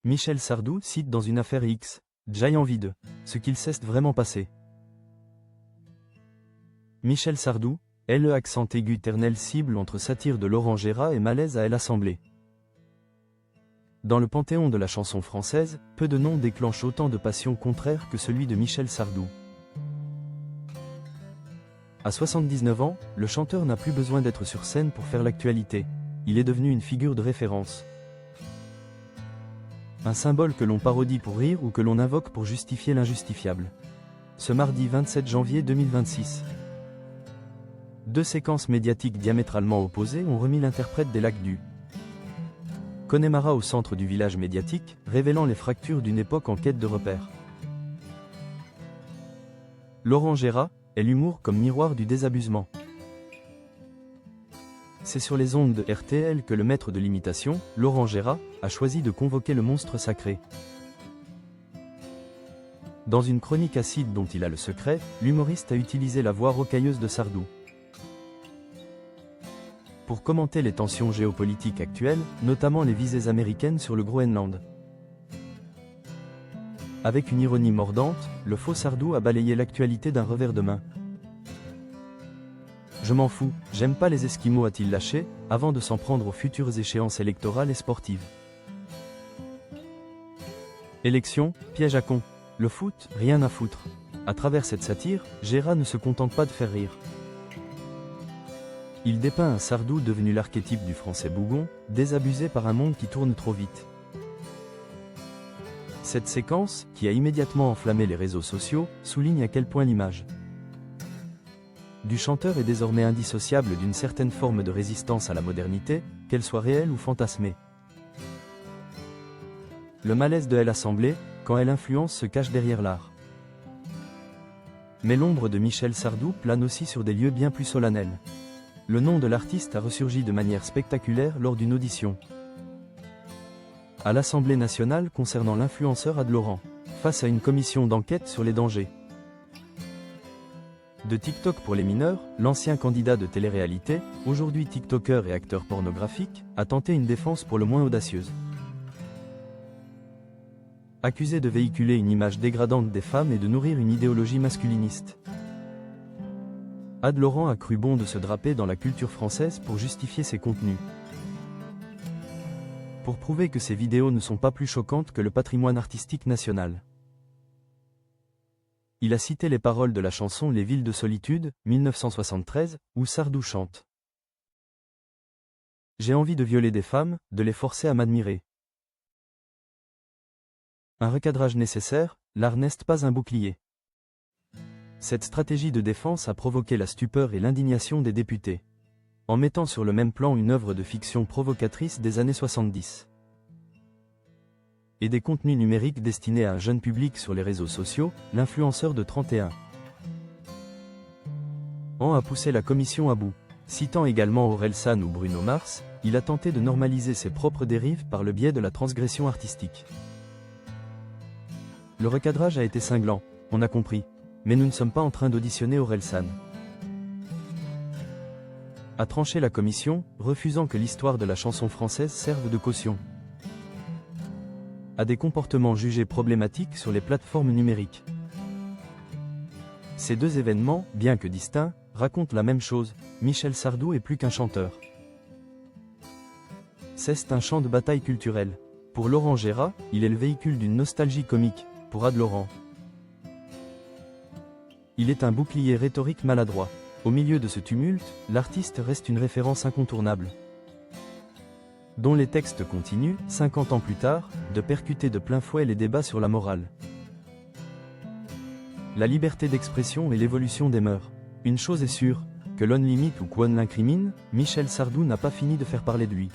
Michel Sardou cite dans une affaire X, J'ai envie de ce qu'il s'est vraiment passé. Michel Sardou, le accent aigu éternel cible entre satire de Laurent Gérard et malaise à l'Assemblée. Dans le panthéon de la chanson française, peu de noms déclenchent autant de passions contraires que celui de Michel Sardou. À 79 ans, le chanteur n'a plus besoin d'être sur scène pour faire l'actualité. Il est devenu une figure de référence. Un symbole que l'on parodie pour rire ou que l'on invoque pour justifier l'injustifiable. Ce mardi 27 janvier 2026. Deux séquences médiatiques diamétralement opposées ont remis l'interprète des Lacs du Connemara au centre du village médiatique, révélant les fractures d'une époque en quête de repères. Laurent Gérard est l'humour comme miroir du désabusement. C'est sur les ondes de RTL que le maître de l'imitation, Laurent Gérard, a choisi de convoquer le monstre sacré. Dans une chronique acide dont il a le secret, l'humoriste a utilisé la voix rocailleuse de Sardou. Pour commenter les tensions géopolitiques actuelles, notamment les visées américaines sur le Groenland. Avec une ironie mordante, le faux Sardou a balayé l'actualité d'un revers de main. Je m'en fous, j'aime pas les Esquimaux, a-t-il lâché, avant de s'en prendre aux futures échéances électorales et sportives. Élection, piège à con. Le foot, rien à foutre. À travers cette satire, Gérard ne se contente pas de faire rire. Il dépeint un Sardou devenu l'archétype du français bougon, désabusé par un monde qui tourne trop vite. Cette séquence, qui a immédiatement enflammé les réseaux sociaux, souligne à quel point l'image du chanteur est désormais indissociable d'une certaine forme de résistance à la modernité, qu'elle soit réelle ou fantasmée. Le malaise de l'Assemblée, quand l'influence se cache derrière l'art. Mais l'ombre de Michel Sardou plane aussi sur des lieux bien plus solennels. Le nom de l'artiste a ressurgi de manière spectaculaire lors d'une audition à l'Assemblée nationale concernant l'influenceur Ad Laurent, face à une commission d'enquête sur les dangers de TikTok pour les mineurs, l'ancien candidat de télé-réalité, aujourd'hui TikToker et acteur pornographique, a tenté une défense pour le moins audacieuse. Accusé de véhiculer une image dégradante des femmes et de nourrir une idéologie masculiniste. Ad Laurent a cru bon de se draper dans la culture française pour justifier ses contenus. Pour prouver que ses vidéos ne sont pas plus choquantes que le patrimoine artistique national. Il a cité les paroles de la chanson Les villes de solitude, 1973, où Sardou chante. J'ai envie de violer des femmes, de les forcer à m'admirer. Un recadrage nécessaire, l'art n'est pas un bouclier. Cette stratégie de défense a provoqué la stupeur et l'indignation des députés, en mettant sur le même plan une œuvre de fiction provocatrice des années 70. Et des contenus numériques destinés à un jeune public sur les réseaux sociaux, l'influenceur de 31 ans a poussé la commission à bout. Citant également Orelsan ou Bruno Mars, il a tenté de normaliser ses propres dérives par le biais de la transgression artistique. Le recadrage a été cinglant, on a compris, mais nous ne sommes pas en train d'auditionner Orelsan. A tranché la commission, refusant que l'histoire de la chanson française serve de caution à des comportements jugés problématiques sur les plateformes numériques. Ces deux événements, bien que distincts, racontent la même chose, Michel Sardou est plus qu'un chanteur. C'est un champ de bataille culturelle. Pour Laurent Gérard, il est le véhicule d'une nostalgie comique, pour Ad Laurent. Il est un bouclier rhétorique maladroit. Au milieu de ce tumulte, l'artiste reste une référence incontournable, dont les textes continuent, 50 ans plus tard, de percuter de plein fouet les débats sur la morale, la liberté d'expression et l'évolution des mœurs. Une chose est sûre, que l'on limite ou qu'on l'incrimine, Michel Sardou n'a pas fini de faire parler de lui.